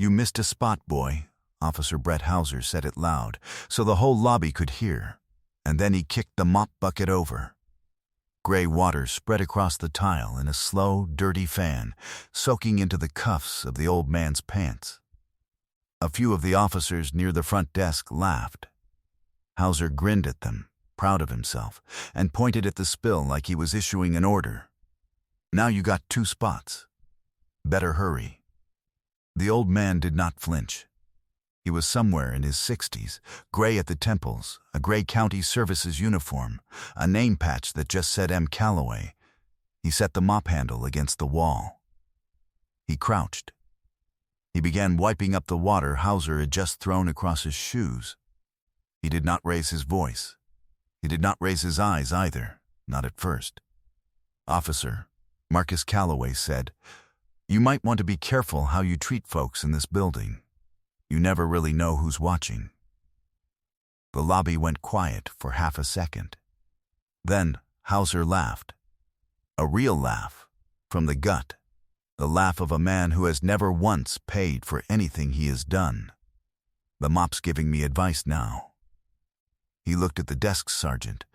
"You missed a spot, boy," Officer Brett Hauser said it loud, so the whole lobby could hear, and then he kicked the mop bucket over. Gray water spread across the tile in a slow, dirty fan, soaking into the cuffs of the old man's pants. A few of the officers near the front desk laughed. Hauser grinned at them, proud of himself, and pointed at the spill like he was issuing an order. "Now you got 2 spots. Better hurry." The old man did not flinch. He was somewhere in his 60s, gray at the temples, a gray county services uniform, a name patch that just said M. Calloway. He set the mop handle against the wall. He crouched. He began wiping up the water Hauser had just thrown across his shoes. He did not raise his voice. He did not raise his eyes either, not at first. "Officer," Marcus Calloway said, "you might want to be careful how you treat folks in this building. You never really know who's watching." The lobby went quiet for half a second. Then Hauser laughed. A real laugh, from the gut. The laugh of a man who has never once paid for anything he has done. "The mop's giving me advice now." He looked at the desk sergeant.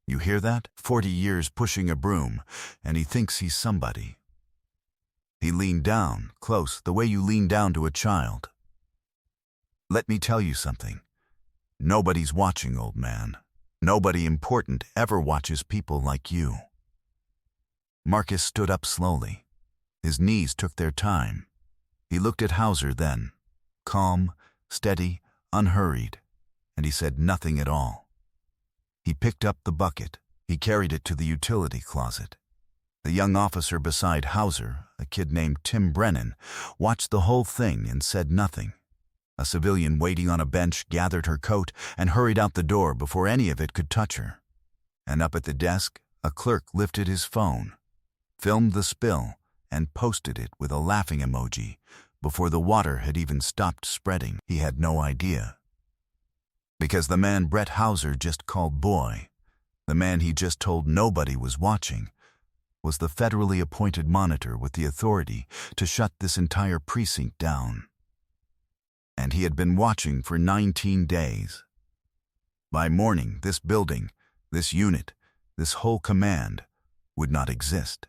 "You hear that? 40 years pushing a broom, and he thinks he's somebody." He leaned down, close, the way you lean down to a child. "Let me tell you something. Nobody's watching, old man. Nobody important ever watches people like you." Marcus stood up slowly. His knees took their time. He looked at Hauser then, calm, steady, unhurried, and he said nothing at all. He picked up the bucket. He carried it to the utility closet. The young officer beside Hauser, a kid named Tim Brennan, watched the whole thing and said nothing. A civilian waiting on a bench gathered her coat and hurried out the door before any of it could touch her. And up at the desk, a clerk lifted his phone, filmed the spill, and posted it with a laughing emoji before the water had even stopped spreading. He had no idea. Because the man Brett Hauser just called boy, the man he just told nobody was watching, was the federally appointed monitor with the authority to shut this entire precinct down. And he had been watching for 19 days. By morning, this building, this unit, this whole command would not exist.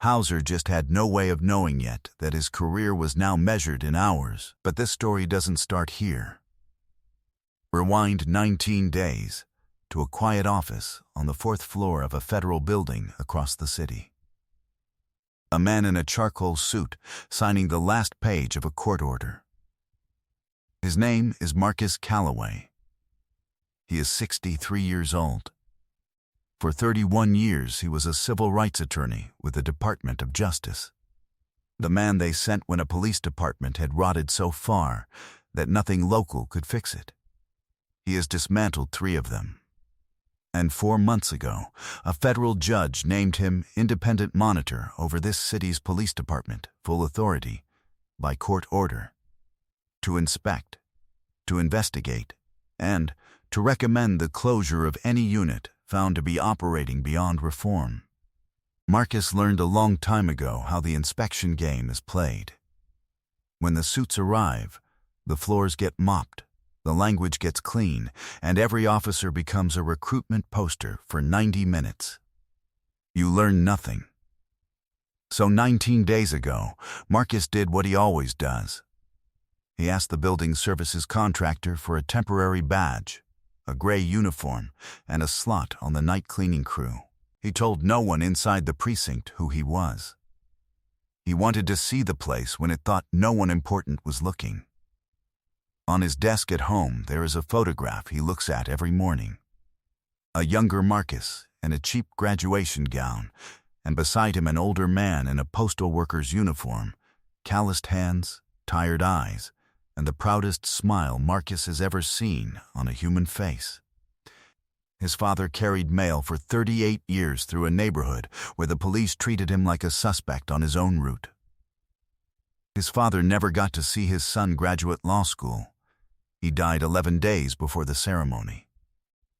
Hauser just had no way of knowing yet that his career was now measured in hours, but this story doesn't start here. Rewind 19 days to a quiet office on the 4th floor of a federal building across the city. A man in a charcoal suit signing the last page of a court order. His name is Marcus Calloway. He is 63 years old. For 31 years, he was a civil rights attorney with the Department of Justice. The man they sent when a police department had rotted so far that nothing local could fix it. He has dismantled 3 of them. And 4 months ago, a federal judge named him independent monitor over this city's police department, full authority, by court order, to inspect, to investigate, and to recommend the closure of any unit found to be operating beyond reform. Marcus learned a long time ago how the inspection game is played. When the suits arrive, the floors get mopped, the language gets clean, and every officer becomes a recruitment poster for 90 minutes. You learn nothing. So 19 days ago, Marcus did what he always does. He asked the building services contractor for a temporary badge, a gray uniform, and a slot on the night cleaning crew. He told no one inside the precinct who he was. He wanted to see the place when it thought no one important was looking. On his desk at home, there is a photograph he looks at every morning. A younger Marcus in a cheap graduation gown, and beside him an older man in a postal worker's uniform, calloused hands, tired eyes, and the proudest smile Marcus has ever seen on a human face. His father carried mail for 38 years through a neighborhood where the police treated him like a suspect on his own route. His father never got to see his son graduate law school. He died 11 days before the ceremony.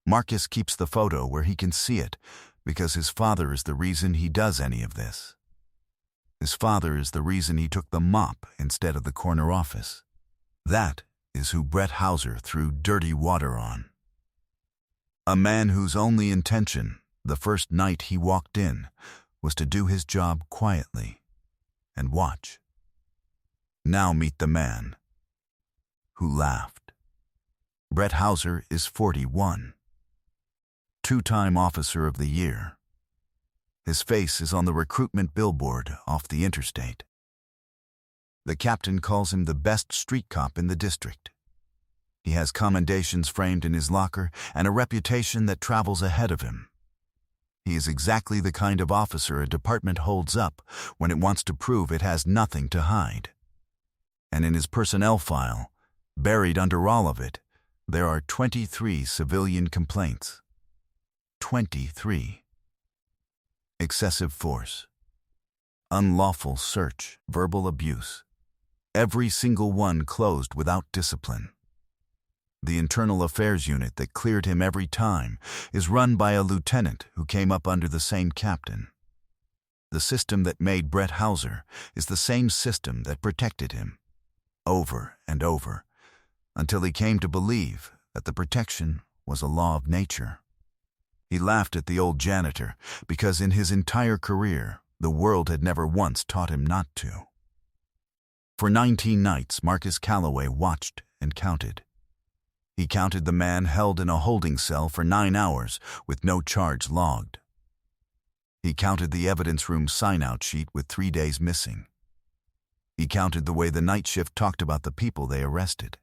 Marcus keeps the photo where he can see it because his father is the reason he does any of this. His father is the reason he took the mop instead of the corner office. That is who Brett Hauser threw dirty water on. A man whose only intention, the first night he walked in, was to do his job quietly and watch. Now meet the man who laughed. Brett Hauser is 41. Two-time Officer of the Year. His face is on the recruitment billboard off the interstate. The captain calls him the best street cop in the district. He has commendations framed in his locker and a reputation that travels ahead of him. He is exactly the kind of officer a department holds up when it wants to prove it has nothing to hide. And in his personnel file, buried under all of it, there are 23 civilian complaints. 23. Excessive force, unlawful search, verbal abuse. Every single one closed without discipline. The internal affairs unit that cleared him every time is run by a lieutenant who came up under the same captain. The system that made Brett Hauser is the same system that protected him, over and over, until he came to believe that the protection was a law of nature. He laughed at the old janitor because in his entire career, the world had never once taught him not to. For 19 nights, Marcus Calloway watched and counted. He counted the man held in a holding cell for 9 hours with no charge logged. He counted the evidence room sign-out sheet with 3 days missing. He counted the way the night shift talked about the people they arrested.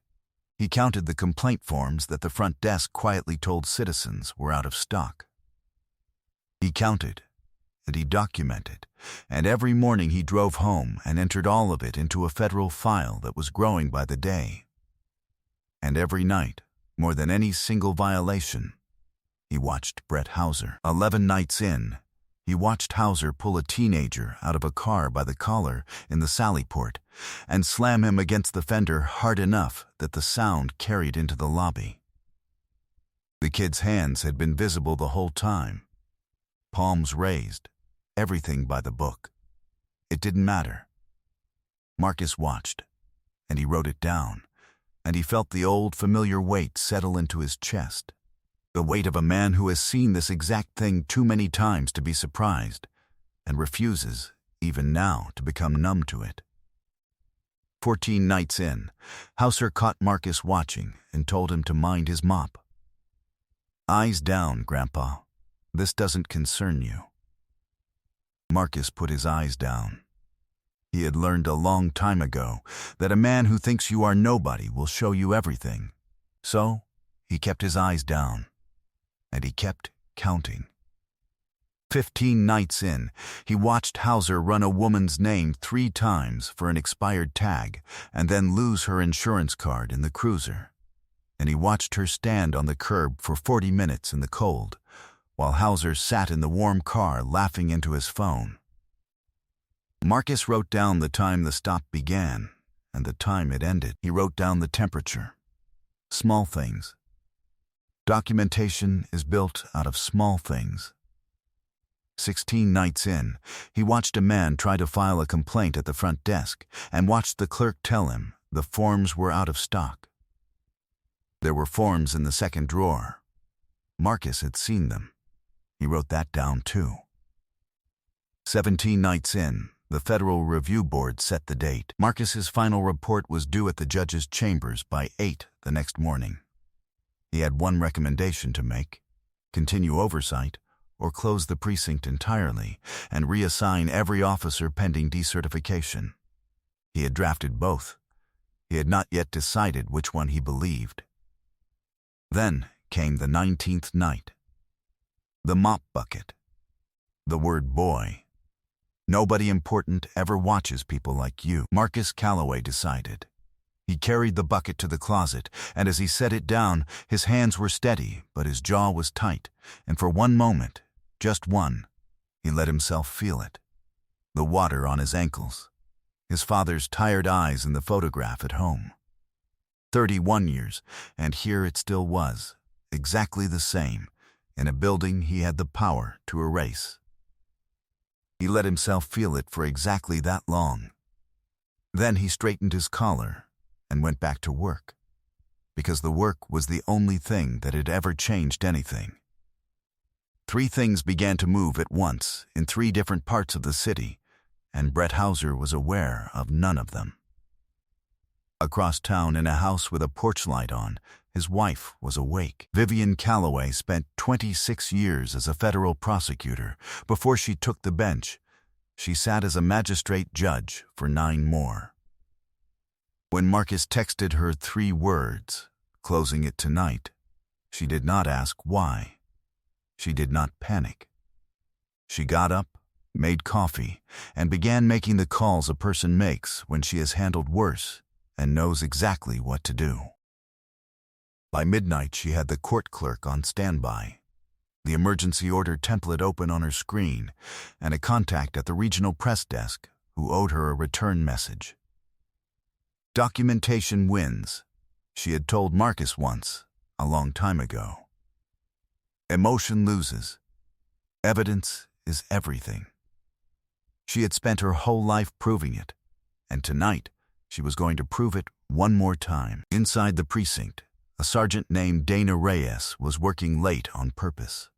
He counted the complaint forms that the front desk quietly told citizens were out of stock. He counted, and he documented, and every morning he drove home and entered all of it into a federal file that was growing by the day. And every night, more than any single violation, he watched Brett Hauser. 11 nights in, he watched Hauser pull a teenager out of a car by the collar in the Sallyport and slam him against the fender hard enough that the sound carried into the lobby. The kid's hands had been visible the whole time. Palms raised, everything by the book. It didn't matter. Marcus watched, and he wrote it down, and he felt the old familiar weight settle into his chest. The weight of a man who has seen this exact thing too many times to be surprised, and refuses, even now, to become numb to it. 14 nights in, Hauser caught Marcus watching and told him to mind his mop. "Eyes down, Grandpa. This doesn't concern you." Marcus put his eyes down. He had learned a long time ago that a man who thinks you are nobody will show you everything. So, he kept his eyes down, and he kept counting. 15 nights in, he watched Hauser run a woman's name 3 times for an expired tag and then lose her insurance card in the cruiser. And he watched her stand on the curb for 40 minutes in the cold, while Hauser sat in the warm car laughing into his phone. Marcus wrote down the time the stop began and the time it ended. He wrote down the temperature. Small things. Documentation is built out of small things. 16 nights in, he watched a man try to file a complaint at the front desk and watched the clerk tell him the forms were out of stock. There were forms in the second drawer. Marcus had seen them. He wrote that down too. 17 nights in, the Federal Review Board set the date. Marcus's final report was due at the judge's chambers by 8 the next morning. He had one recommendation to make: continue oversight or close the precinct entirely and reassign every officer pending decertification. He had drafted both. He had not yet decided which one he believed. Then came the 19th night. The mop bucket. The word boy. Nobody important ever watches people like you, Marcus Calloway decided. He carried the bucket to the closet, and as he set it down, his hands were steady, but his jaw was tight, and for one moment, just one, he let himself feel it. The water on his ankles. His father's tired eyes in the photograph at home. 31 years, and here it still was, exactly the same, in a building he had the power to erase. He let himself feel it for exactly that long. Then he straightened his collar and went back to work, because the work was the only thing that had ever changed anything. 3 things began to move at once in 3 different parts of the city, and Brett Hauser was aware of none of them. Across town, in a house with a porch light on, his wife was awake. Vivian Calloway spent 26 years as a federal prosecutor. Before she took the bench, she sat as a magistrate judge for 9 more. When Marcus texted her 3 words, closing it tonight, she did not ask why. She did not panic. She got up, made coffee, and began making the calls a person makes when she has handled worse and knows exactly what to do. By midnight, she had the court clerk on standby, the emergency order template open on her screen, and a contact at the regional press desk who owed her a return message. Documentation wins, she had told Marcus once, a long time ago. Emotion loses. Evidence is everything. She had spent her whole life proving it, and tonight she was going to prove it one more time. Inside the precinct, a sergeant named Dana Reyes was working late on purpose.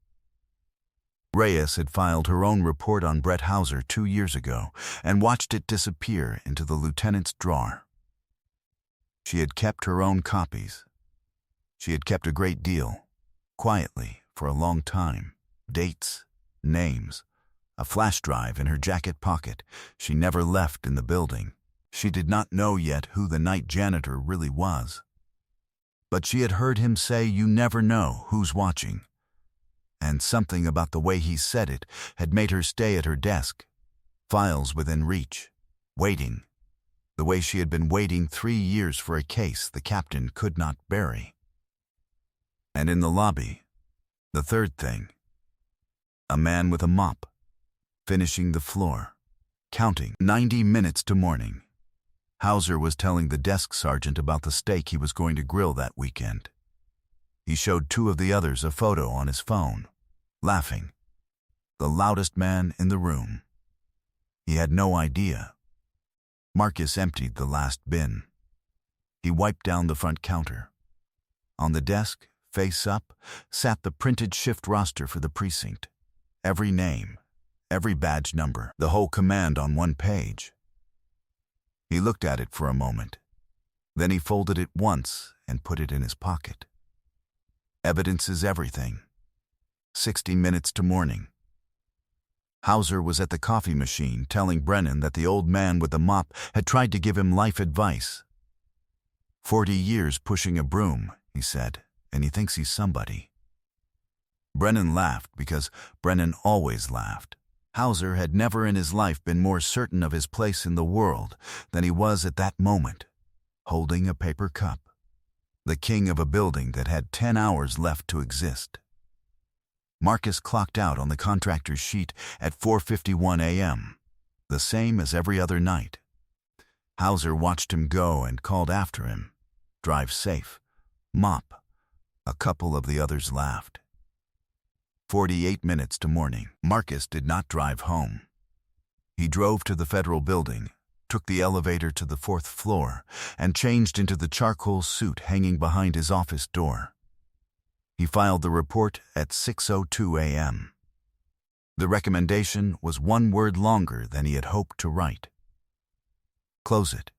Reyes had filed her own report on Brett Hauser 2 years ago and watched it disappear into the lieutenant's drawer. She had kept her own copies. She had kept a great deal, quietly, for a long time. Dates, names, a flash drive in her jacket pocket she never left in the building. She did not know yet who the night janitor really was. But she had heard him say, "You never know who's watching." And something about the way he said it had made her stay at her desk, files within reach, waiting, the way she had been waiting 3 years for a case the captain could not bury. And in the lobby, the third thing, a man with a mop, finishing the floor, counting 90 minutes to morning. Hauser was telling the desk sergeant about the steak he was going to grill that weekend. He showed 2 of the others a photo on his phone, laughing. The loudest man in the room. He had no idea. Marcus emptied the last bin. He wiped down the front counter. On the desk, face up, sat the printed shift roster for the precinct. Every name, every badge number, the whole command on one page. He looked at it for a moment. Then he folded it once and put it in his pocket. Evidence is everything. 60 minutes to morning. Hauser was at the coffee machine telling Brennan that the old man with the mop had tried to give him life advice. 40 years pushing a broom, he said, and he thinks he's somebody. Brennan laughed because Brennan always laughed. Hauser had never in his life been more certain of his place in the world than he was at that moment, holding a paper cup, the king of a building that had 10 hours left to exist. Marcus clocked out on the contractor's sheet at 4:51 a.m., the same as every other night. Hauser watched him go and called after him, "Drive safe. Mop." A couple of the others laughed. 48 minutes to morning. Marcus did not drive home. He drove to the federal building, took the elevator to the 4th floor, and changed into the charcoal suit hanging behind his office door. He filed the report at 6:02 a.m. The recommendation was 1 word longer than he had hoped to write. Close it.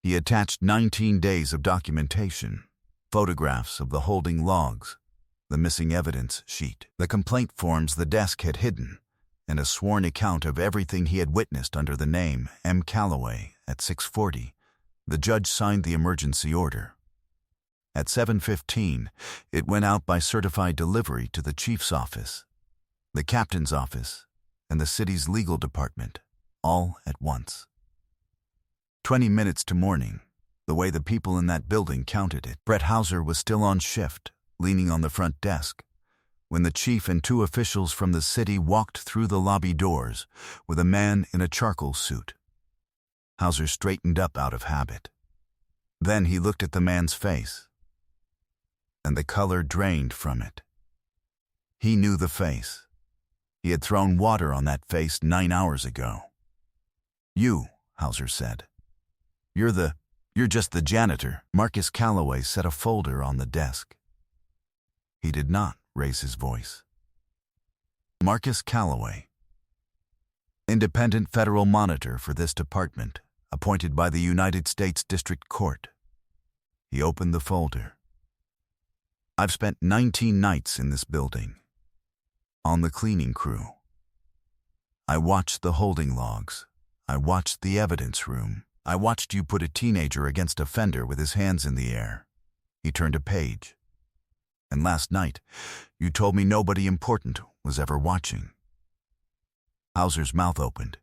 He attached 19 days of documentation, photographs of the holding logs, the missing evidence sheet, the complaint forms the desk had hidden, and a sworn account of everything he had witnessed under the name M. Calloway. At 6:40, the judge signed the emergency order. At 7:15, it went out by certified delivery to the chief's office, the captain's office, and the city's legal department, all at once. 20 minutes to morning, the way the people in that building counted it. Brett Hauser was still on shift, leaning on the front desk, when the chief and 2 officials from the city walked through the lobby doors with a man in a charcoal suit. Hauser straightened up out of habit. Then he looked at the man's face, and the color drained from it. He knew the face. He had thrown water on that face 9 hours ago. "You," Hauser said. You're just the janitor." Marcus Calloway set a folder on the desk. He did not raise his voice. Marcus Calloway, independent federal monitor for this department, appointed by the United States District Court. He opened the folder. "I've spent 19 nights in this building, on the cleaning crew. I watched the holding logs. I watched the evidence room. I watched you put a teenager against a fender with his hands in the air." He turned a page. "And last night, you told me nobody important was ever watching." Hauser's mouth opened.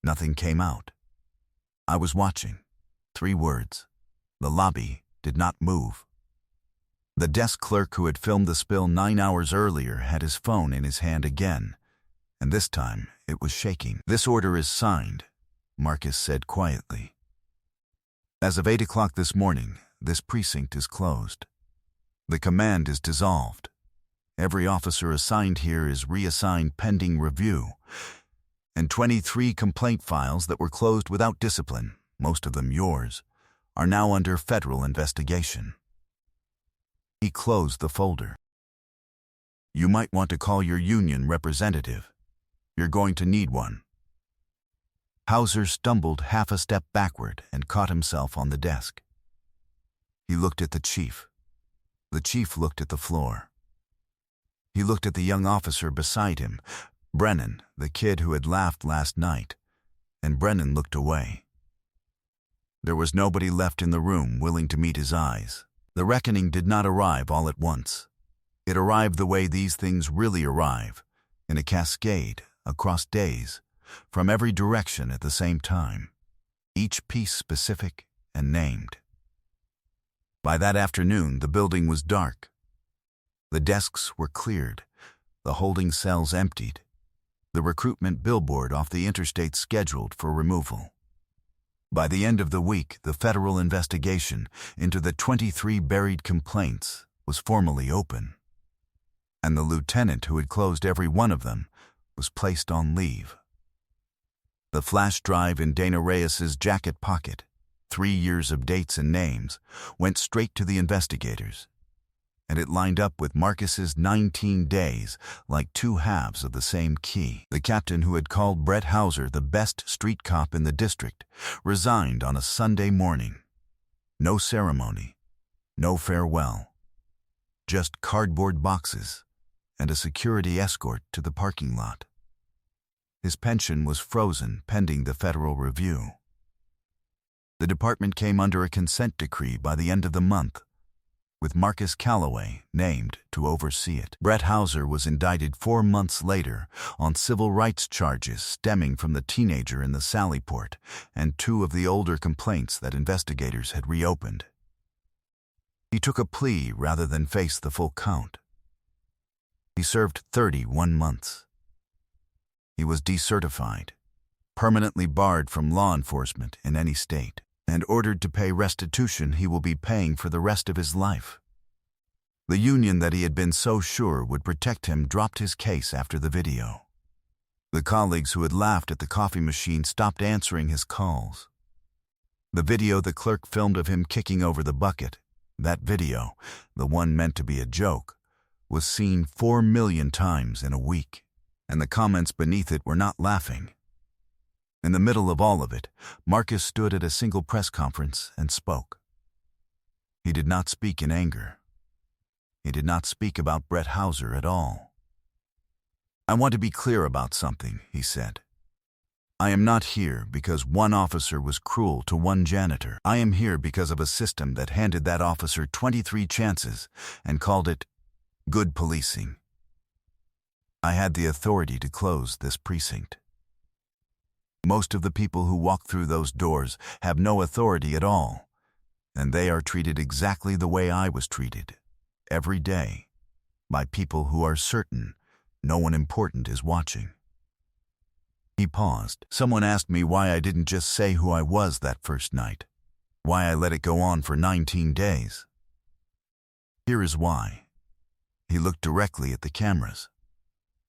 Nothing came out. "I was watching." 3 words. The lobby did not move. The desk clerk who had filmed the spill 9 hours earlier had his phone in his hand again, and this time it was shaking. "This order is signed," Marcus said quietly. "As of 8 o'clock this morning, this precinct is closed. The command is dissolved. Every officer assigned here is reassigned pending review, and 23 complaint files that were closed without discipline, most of them yours, are now under federal investigation." He closed the folder. "You might want to call your union representative. You're going to need one." Hauser stumbled half a step backward and caught himself on the desk. He looked at the chief. The chief looked at the floor. He looked at the young officer beside him, Brennan, the kid who had laughed last night, and Brennan looked away. There was nobody left in the room willing to meet his eyes. The reckoning did not arrive all at once. It arrived the way these things really arrive, in a cascade, across days, from every direction at the same time, each piece specific and named. By that afternoon, the building was dark. The desks were cleared, the holding cells emptied, the recruitment billboard off the interstate scheduled for removal. By the end of the week, the federal investigation into the 23 buried complaints was formally open, and the lieutenant who had closed every one of them was placed on leave. The flash drive in Dana Reyes's jacket pocket, 3 years of dates and names, went straight to the investigators, and it lined up with Marcus's 19 days like 2 halves of the same key. The captain who had called Brett Hauser the best street cop in the district resigned on a Sunday morning. No ceremony, no farewell, just cardboard boxes and a security escort to the parking lot. His pension was frozen pending the federal review. The department came under a consent decree by the end of the month, with Marcus Calloway named to oversee it. Brett Hauser was indicted 4 months later on civil rights charges stemming from the teenager in the Sallyport and 2 of the older complaints that investigators had reopened. He took a plea rather than face the full count. He served 31 months. He was decertified, permanently barred from law enforcement in any state, and ordered to pay restitution he will be paying for the rest of his life. The union that he had been so sure would protect him dropped his case after the video. The colleagues who had laughed at the coffee machine stopped answering his calls. The video the clerk filmed of him kicking over the bucket, that video, the one meant to be a joke, was seen 4 million times in a week, and the comments beneath it were not laughing. In the middle of all of it, Marcus stood at a single press conference and spoke. He did not speak in anger. He did not speak about Brett Hauser at all. "I want to be clear about something," he said. "I am not here because one officer was cruel to one janitor. I am here because of a system that handed that officer 23 chances and called it good policing. I had the authority to close this precinct. Most of the people who walk through those doors have no authority at all, and they are treated exactly the way I was treated, every day, by people who are certain no one important is watching." He paused. "Someone asked me why I didn't just say who I was that first night, why I let it go on for 19 days. Here is why." He looked directly at the cameras.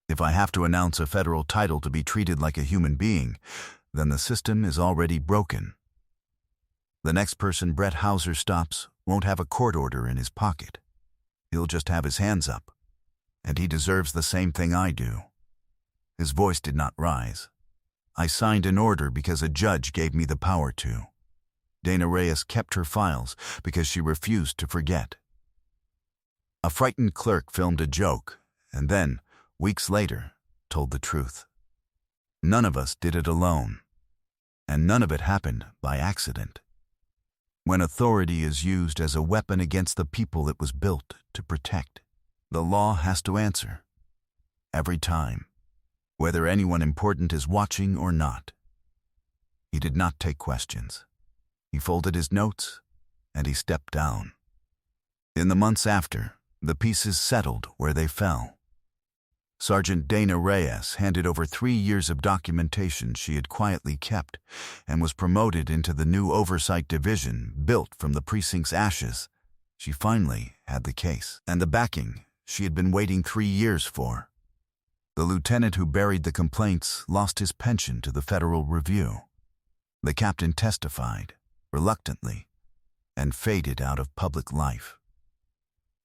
If I have to announce a federal title to be treated like a human being, then the system is already broken. The next person Brett Hauser stops won't have a court order in his pocket. He'll just have his hands up. And he deserves the same thing I do. His voice did not rise. I signed an order because a judge gave me the power to. Dana Reyes kept her files because she refused to forget. A frightened clerk filmed a joke, and then, weeks later, told the truth. None of us did it alone, and none of it happened by accident. When authority is used as a weapon against the people it was built to protect, the law has to answer. Every time, whether anyone important is watching or not. He did not take questions. He folded his notes, and he stepped down. In the months after, the pieces settled where they fell. Sergeant Dana Reyes handed over 3 years of documentation she had quietly kept and was promoted into the new oversight division built from the precinct's ashes. She finally had the case and the backing she had been waiting 3 years for. The lieutenant who buried the complaints lost his pension to the Federal Review. The captain testified, reluctantly, and faded out of public life.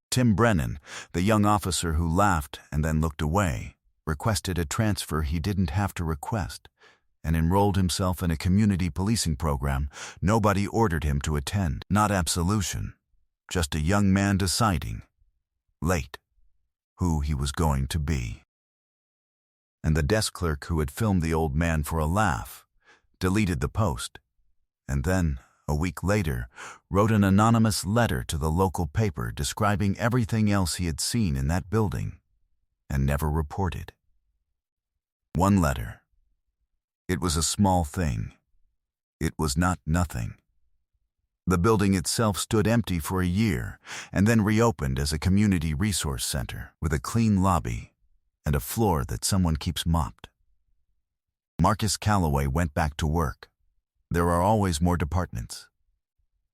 Tim Brennan, the young officer who laughed and then looked away, requested a transfer he didn't have to request and enrolled himself in a community policing program nobody ordered him to attend. Not absolution, just a young man deciding, late, who he was going to be. And the desk clerk who had filmed the old man for a laugh deleted the post, and then, a week later, wrote an anonymous letter to the local paper describing everything else he had seen in that building, and never reported. One letter. It was a small thing. It was not nothing. The building itself stood empty for a year, and then reopened as a community resource center with a clean lobby and a floor that someone keeps mopped. Marcus Calloway went back to work. There are always more departments.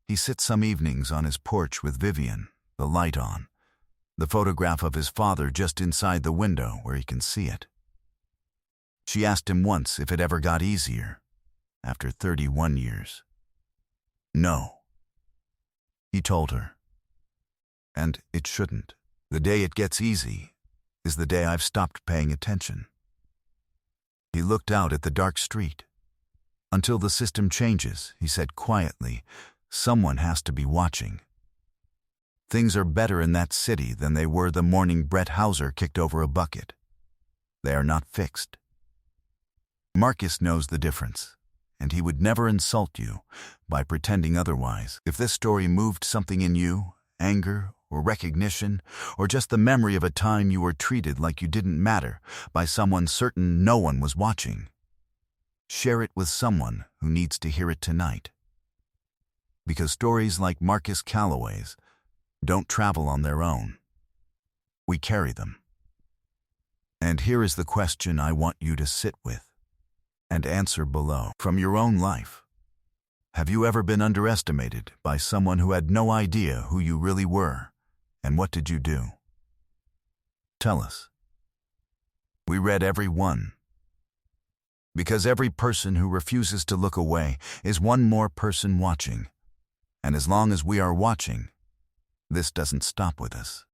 He sits some evenings on his porch with Vivian, the light on, the photograph of his father just inside the window where he can see it. She asked him once if it ever got easier, after 31 years. No. He told her. And it shouldn't. The day it gets easy is the day I've stopped paying attention. He looked out at the dark street. Until the system changes, he said quietly, someone has to be watching. Things are better in that city than they were the morning Brett Hauser kicked over a bucket. They are not fixed. Marcus knows the difference, and he would never insult you by pretending otherwise. If this story moved something in you, anger or recognition, or just the memory of a time you were treated like you didn't matter by someone certain no one was watching, share it with someone who needs to hear it tonight. Because stories like Marcus Calloway's don't travel on their own. We carry them. And here is the question I want you to sit with and answer below. From your own life, have you ever been underestimated by someone who had no idea who you really were, and what did you do? Tell us. We read every one. Because every person who refuses to look away is one more person watching. And as long as we are watching, this doesn't stop with us.